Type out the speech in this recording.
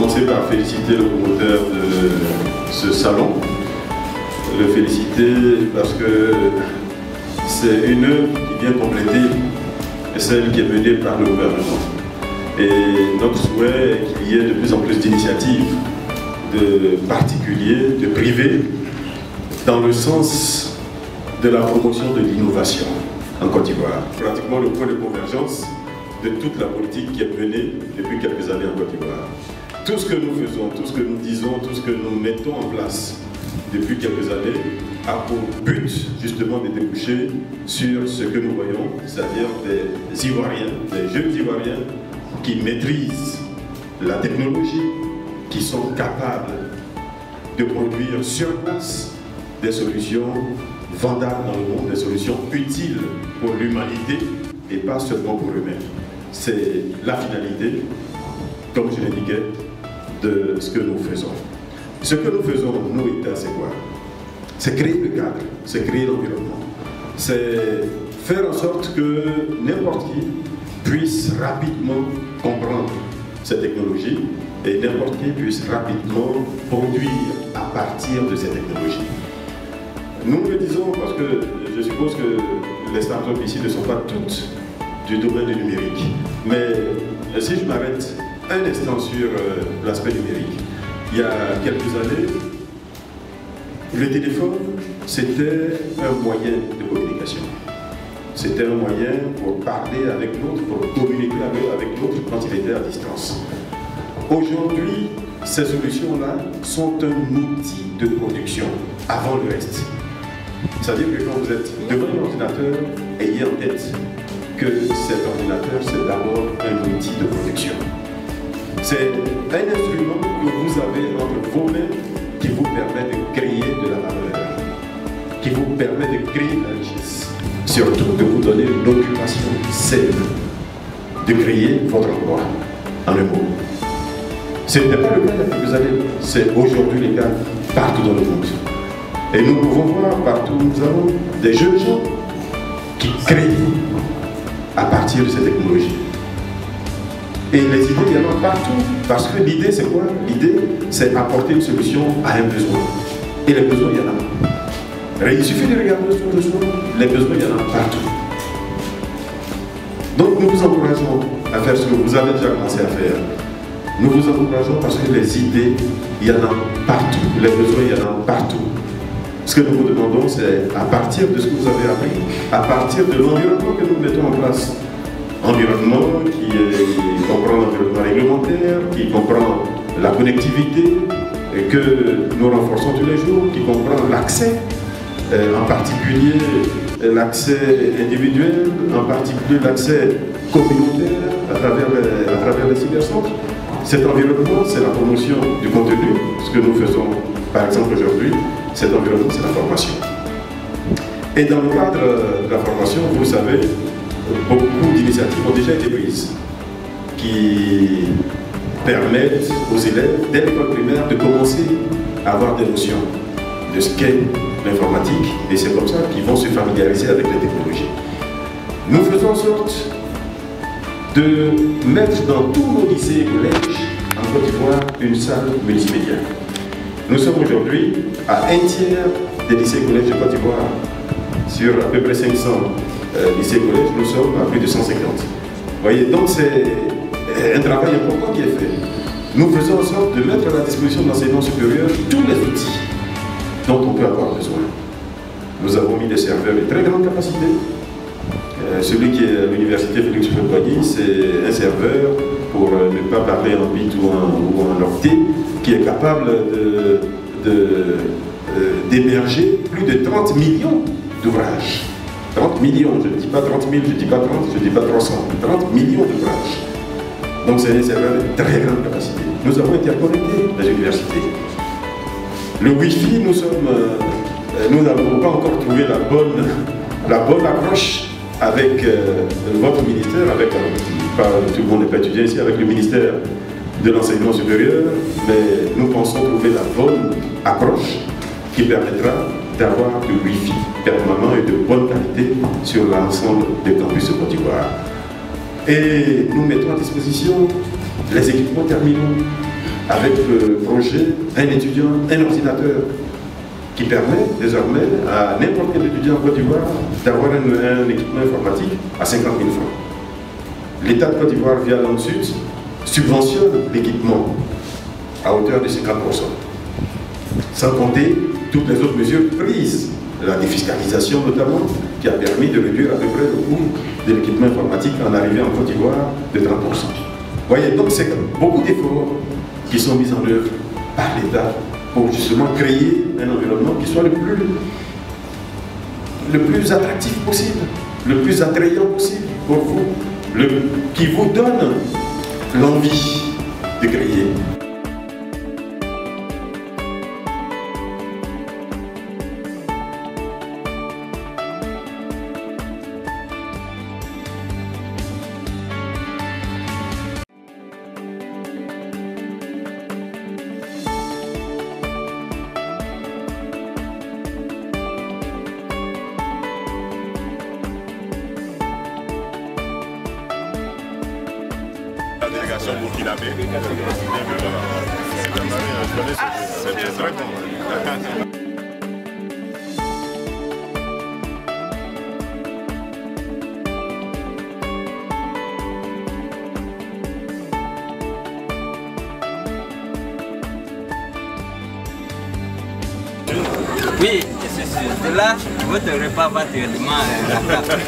commencer par féliciter le promoteur de ce salon. Le féliciter parce que c'est une œuvre qui vient compléter celle qui est menée par le gouvernement. Et notre souhait est qu'il y ait de plus en plus d'initiatives de particuliers, de privés, dans le sens de la promotion de l'innovation en Côte d'Ivoire. Pratiquement le point de convergence de toute la politique qui est menée depuis quelques années en Côte d'Ivoire. Tout ce que nous faisons, tout ce que nous disons, tout ce que nous mettons en place depuis quelques années a pour but justement de déboucher sur ce que nous voyons, c'est-à-dire des Ivoiriens, des jeunes Ivoiriens qui maîtrisent la technologie, qui sont capables de produire sur place des solutions vendables dans le monde, des solutions utiles pour l'humanité et pas seulement pour eux-mêmes. C'est la finalité, comme je l'indiquais, de ce que nous faisons. Ce que nous faisons, nous, États, c'est quoi? C'est créer le cadre, c'est créer l'environnement. C'est faire en sorte que n'importe qui puisse rapidement comprendre cette technologie et n'importe qui puisse rapidement produire à partir de cette technologie. Nous le disons parce que je suppose que les startups ici ne sont pas toutes du domaine du numérique. Mais si je m'arrête un instant sur l'aspect numérique, il y a quelques années, le téléphone, c'était un moyen de communication. C'était un moyen pour parler avec l'autre, pour communiquer avec l'autre quand il était à distance. Aujourd'hui, ces solutions-là sont un outil de production avant le reste. C'est-à-dire que quand vous êtes devant un ordinateur, ayez en tête que cet ordinateur, c'est d'abord un outil de production. C'est un instrument que vous avez entre vos mains qui vous permet de créer de la valeur, qui vous permet de créer de la richesse, surtout de vous donner une occupation saine, de créer votre emploi, en un mot. Ce n'était pas le cas il y a quelques années, c'est aujourd'hui le cas partout dans le monde. Et nous pouvons voir partout où nous avons des jeunes gens qui créent à partir de ces technologies. Et les idées, il y en a partout. Parce que l'idée, c'est quoi? L'idée, c'est apporter une solution à un besoin. Et les besoins, il y en a. Il suffit de regarder autour de soi, les besoins, il y en a partout. Donc nous vous encourageons à faire ce que vous avez déjà commencé à faire. Nous vous encourageons parce que les idées, il y en a partout. Les besoins, il y en a partout. Ce que nous vous demandons, c'est à partir de ce que vous avez appris, à partir de l'environnement que nous mettons en place. Environnement qui comprend l'environnement réglementaire, qui comprend la connectivité et que nous renforçons tous les jours, qui comprend l'accès, en particulier l'accès individuel, en particulier l'accès communautaire à travers les cybercentres. Cet environnement, c'est la promotion du contenu, ce que nous faisons par exemple aujourd'hui. Cet environnement, c'est la formation. Et dans le cadre de la formation, vous savez, beaucoup d'initiatives ont déjà été prises qui permettent aux élèves dès l'école primaire de commencer à avoir des notions de ce qu'est l'informatique et c'est comme ça qu'ils vont se familiariser avec les technologies. Nous faisons en sorte de mettre dans tous nos lycées et collèges en Côte d'Ivoire une salle multimédia. Nous sommes aujourd'hui à un tiers des lycées et collèges de Côte d'Ivoire. Sur à peu près 500 lycées et collèges, nous sommes à plus de 150. Vous voyez, donc c'est un travail important qui est fait. Nous faisons en sorte de mettre à la disposition de l'enseignement supérieur tous les outils dont on peut avoir besoin. Nous avons mis des serveurs de très grande capacité. Celui qui est à l'université Félix Houphouët-Boigny, c'est un serveur, pour ne pas parler en bit ou en octet, qui est capable d'héberger plus de 30 millions d'ouvrages. 30 millions, je ne dis pas 30 000, je ne dis pas 30, je ne dis pas 300, 30 millions d'ouvrages. Donc c'est un serveur de très grande capacité. Nous avons interconnecté les universités. Le Wi-Fi, nous n'avons pas encore trouvé la bonne approche avec votre ministère, pas tout le monde n'est pas étudiant ici, avec le ministère de l'enseignement supérieur, mais nous pensons trouver la bonne approche qui permettra d'avoir du Wi-Fi permanent et de bonne qualité sur l'ensemble des campus de Côte d'Ivoire. Et nous mettons à disposition les équipements terminaux avec le projet Un étudiant, un ordinateur, qui permet désormais à n'importe quel étudiant en Côte d'Ivoire d'avoir un équipement informatique à 50 000 francs. L'État de Côte d'Ivoire, via l'ANSUD, subventionne l'équipement à hauteur de 50%. Sans compter toutes les autres mesures prises, la défiscalisation notamment, qui a permis de réduire à peu près le coût de l'équipement informatique en arrivant en Côte d'Ivoire de 30%. Vous voyez, donc c'est beaucoup d'efforts qui sont mis en œuvre par l'État pour justement créer un environnement qui soit le plus attractif possible, le plus attrayant possible pour vous, qui vous donne l'envie de créer. La délégation burkinabé. C'est très bon. Oui, c'est sûr. Là, votre repas va directement à la table.